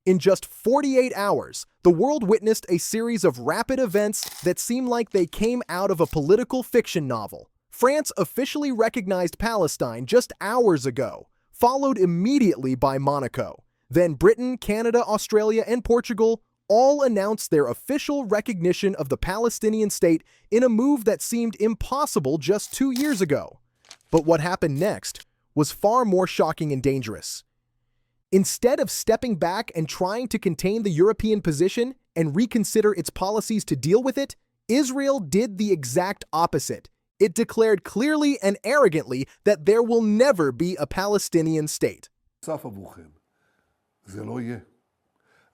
In just 48 hours, the world witnessed a series of rapid events that seem like they came out of a political fiction novel. France officially recognized Palestine just hours ago, followed immediately by Monaco. Then Britain, Canada, Australia, and Portugal all announced their official recognition of the Palestinian state in a move that seemed impossible just 2 years ago. But what happened next was far more shocking and dangerous. Instead of stepping back and trying to contain the European position and reconsider its policies to deal with it, Israel did the exact opposite. It declared clearly and arrogantly that there will never be a Palestinian state.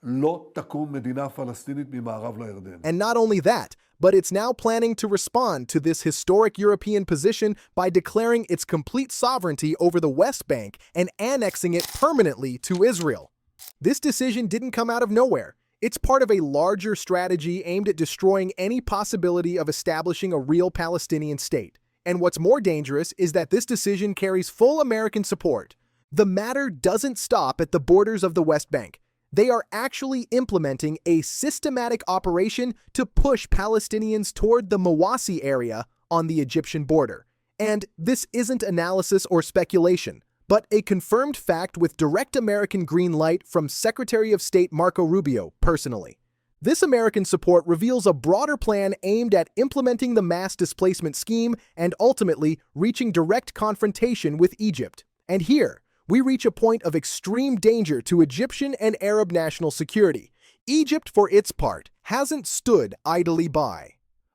לא תקום מדינה פלסטינית ממערב לירדן. And not only that, but it's now planning to respond to this historic European position by declaring its complete sovereignty over the West Bank and annexing it permanently to Israel. This decision didn't come out of nowhere. It's part of a larger strategy aimed at destroying any possibility of establishing a real Palestinian state. And what's more dangerous is that this decision carries full American support. The matter doesn't stop at the borders of the West Bank. They are actually implementing a systematic operation to push Palestinians toward the Mawasi area on the Egyptian border. And this isn't analysis or speculation, but a confirmed fact with direct American green light from Secretary of State Marco Rubio personally. This American support reveals a broader plan aimed at implementing the mass displacement scheme and ultimately reaching direct confrontation with Egypt. And here, we reach a point of extreme danger to Egyptian and Arab national security. Egypt, for its part, hasn't stood idly by.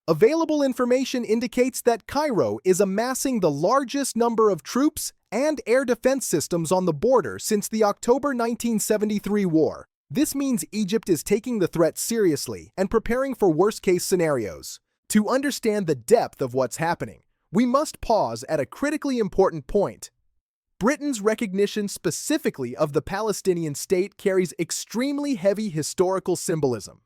Available information indicates that Cairo is amassing the largest number of troops and air defense systems on the border since the October 1973 war. This means Egypt is taking the threat seriously and preparing for worst-case scenarios. To understand the depth of what's happening, we must pause at a critically important point. Britain's recognition specifically of the Palestinian state carries extremely heavy historical symbolism.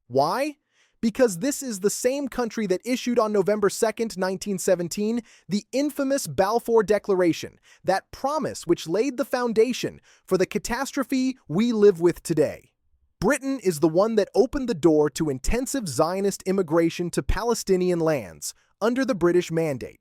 Why? Because this is the same country that issued on November 2, 1917, the infamous Balfour Declaration, that promise which laid the foundation for the catastrophe we live with today. Britain is the one that opened the door to intensive Zionist immigration to Palestinian lands under the British Mandate.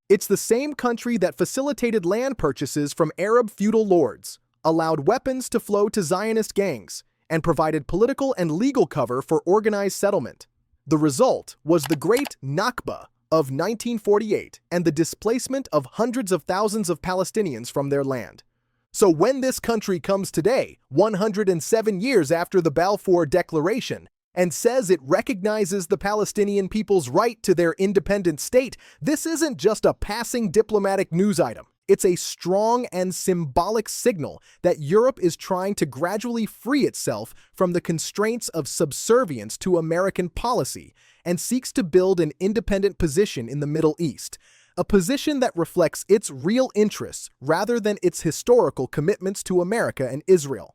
It's the same country that facilitated land purchases from Arab feudal lords, allowed weapons to flow to Zionist gangs, and provided political and legal cover for organized settlement. The result was the Great Nakba of 1948 and the displacement of hundreds of thousands of Palestinians from their land. So when this country comes today, 107 years after the Balfour Declaration, and says it recognizes the Palestinian people's right to their independent state, this isn't just a passing diplomatic news item. It's a strong and symbolic signal that Europe is trying to gradually free itself from the constraints of subservience to American policy and seeks to build an independent position in the Middle East, a position that reflects its real interests rather than its historical commitments to America and Israel.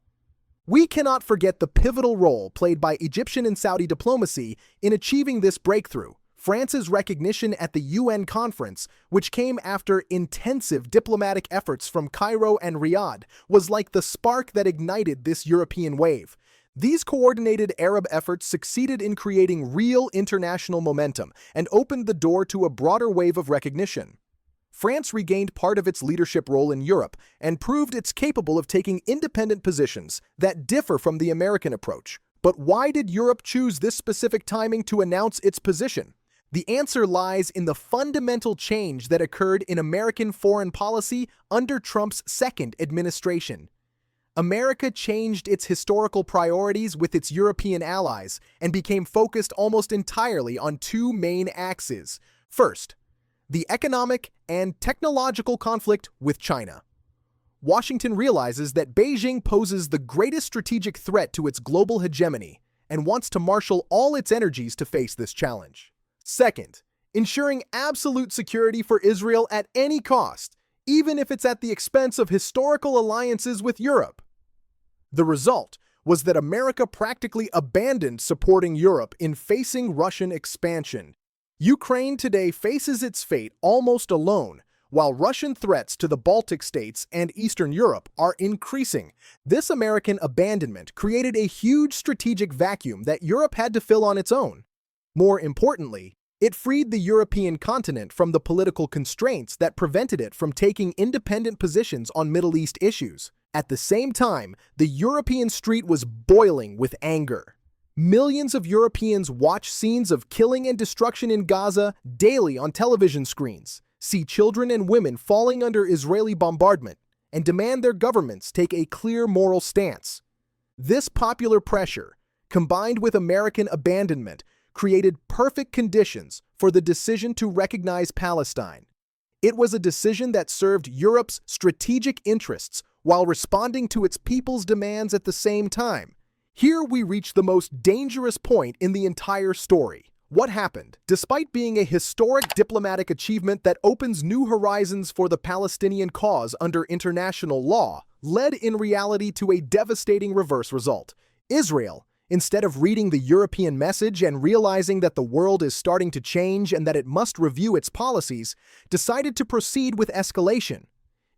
We cannot forget the pivotal role played by Egyptian and Saudi diplomacy in achieving this breakthrough. France's recognition at the UN conference, which came after intensive diplomatic efforts from Cairo and Riyadh, was like the spark that ignited this European wave. These coordinated Arab efforts succeeded in creating real international momentum and opened the door to a broader wave of recognition. France regained part of its leadership role in Europe and proved it's capable of taking independent positions that differ from the American approach. But why did Europe choose this specific timing to announce its position? The answer lies in the fundamental change that occurred in American foreign policy under Trump's second administration. America changed its historical priorities with its European allies and became focused almost entirely on two main axes. First, the economic and technological conflict with China. Washington realizes that Beijing poses the greatest strategic threat to its global hegemony and wants to marshal all its energies to face this challenge. Second, ensuring absolute security for Israel at any cost, even if it's at the expense of historical alliances with Europe. The result was that America practically abandoned supporting Europe in facing Russian expansion. Ukraine today faces its fate almost alone, while Russian threats to the Baltic states and Eastern Europe are increasing. This American abandonment created a huge strategic vacuum that Europe had to fill on its own. More importantly, it freed the European continent from the political constraints that prevented it from taking independent positions on Middle East issues. At the same time, the European street was boiling with anger. Millions of Europeans watch scenes of killing and destruction in Gaza daily on television screens, see children and women falling under Israeli bombardment, and demand their governments take a clear moral stance. This popular pressure, combined with American abandonment, created perfect conditions for the decision to recognize Palestine. It was a decision that served Europe's strategic interests while responding to its people's demands at the same time. Here we reach the most dangerous point in the entire story. What happened? Despite being a historic diplomatic achievement that opens new horizons for the Palestinian cause under international law, led in reality to a devastating reverse result. Israel, instead of reading the European message and realizing that the world is starting to change and that it must review its policies, decided to proceed with escalation.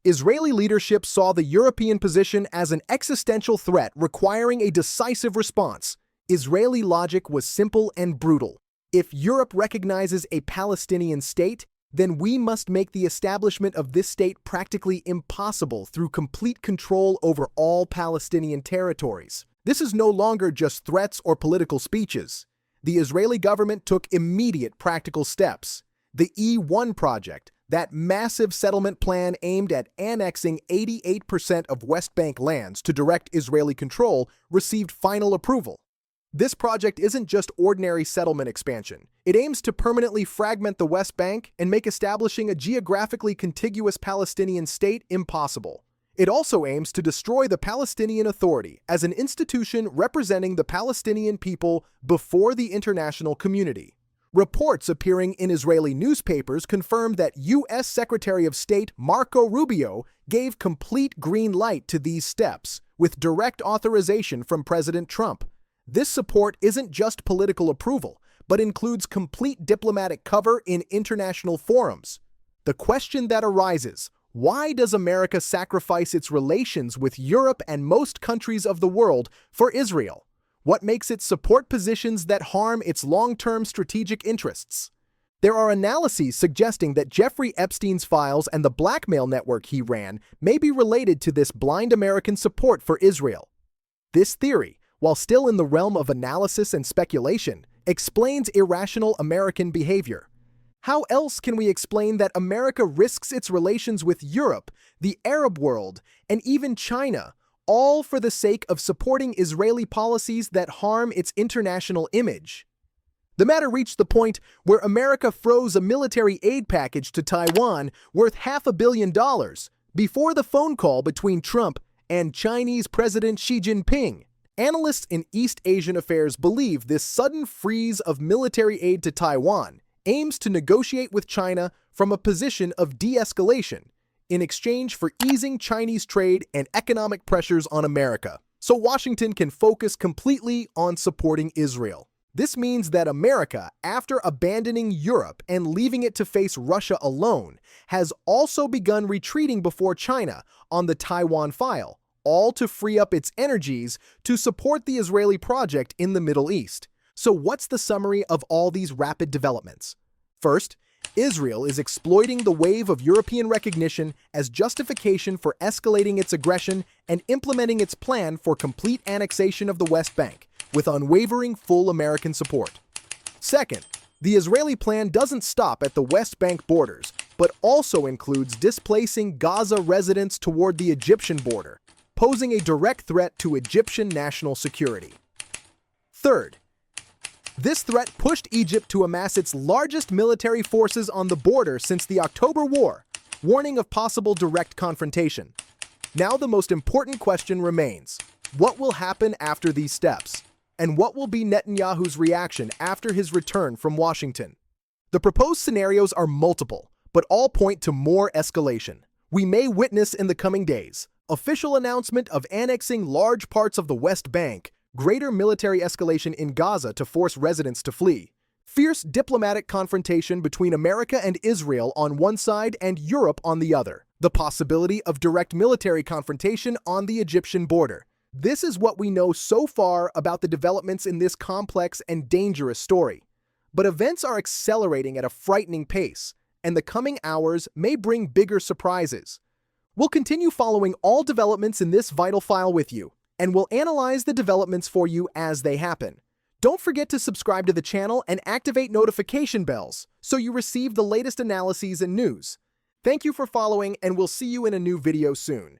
Israeli leadership saw the European position as an existential threat requiring a decisive response. Israeli logic was simple and brutal. If Europe recognizes a Palestinian state, then we must make the establishment of this state practically impossible through complete control over all Palestinian territories. This is no longer just threats or political speeches. The Israeli government took immediate practical steps. The E1 project, that massive settlement plan aimed at annexing 88% of West Bank lands to direct Israeli control, received final approval. This project isn't just ordinary settlement expansion. It aims to permanently fragment the West Bank and make establishing a geographically contiguous Palestinian state impossible. It also aims to destroy the Palestinian Authority as an institution representing the Palestinian people before the international community. Reports appearing in Israeli newspapers confirmed that U.S. Secretary of State Marco Rubio gave complete green light to these steps, with direct authorization from President Trump. This support isn't just political approval, but includes complete diplomatic cover in international forums. The question that arises: why does America sacrifice its relations with Europe and most countries of the world for Israel? What makes it support positions that harm its long-term strategic interests? There are analyses suggesting that Jeffrey Epstein's files and the blackmail network he ran may be related to this blind American support for Israel. This theory, while still in the realm of analysis and speculation, explains irrational American behavior. How else can we explain that America risks its relations with Europe, the Arab world, and even China, all for the sake of supporting Israeli policies that harm its international image? The matter reached the point where America froze a military aid package to Taiwan worth $500 million before the phone call between Trump and Chinese President Xi Jinping. Analysts in East Asian affairs believe this sudden freeze of military aid to Taiwan aims to negotiate with China from a position of de-escalation in exchange for easing Chinese trade and economic pressures on America, so Washington can focus completely on supporting Israel. This means that America, after abandoning Europe and leaving it to face Russia alone, has also begun retreating before China on the Taiwan file, all to free up its energies to support the Israeli project in the Middle East. So what's the summary of all these rapid developments? First, Israel is exploiting the wave of European recognition as justification for escalating its aggression and implementing its plan for complete annexation of the West Bank, with unwavering full American support. Second, the Israeli plan doesn't stop at the West Bank borders, but also includes displacing Gaza residents toward the Egyptian border, posing a direct threat to Egyptian national security. Third, this threat pushed Egypt to amass its largest military forces on the border since the October War, warning of possible direct confrontation. Now the most important question remains: what will happen after these steps? And what will be Netanyahu's reaction after his return from Washington? The proposed scenarios are multiple, but all point to more escalation. We may witness in the coming days official announcement of annexing large parts of the West Bank, greater military escalation in Gaza to force residents to flee, Fierce diplomatic confrontation between America and Israel on one side and Europe on the other. The possibility of direct military confrontation on the Egyptian border. This is what we know so far about the developments in this complex and dangerous story. But events are accelerating at a frightening pace, and the coming hours may bring bigger surprises. We'll continue following all developments in this vital file with you, and we'll analyze the developments for you as they happen. Don't forget to subscribe to the channel and activate notification bells so you receive the latest analyses and news. Thank you for following, and we'll see you in a new video soon.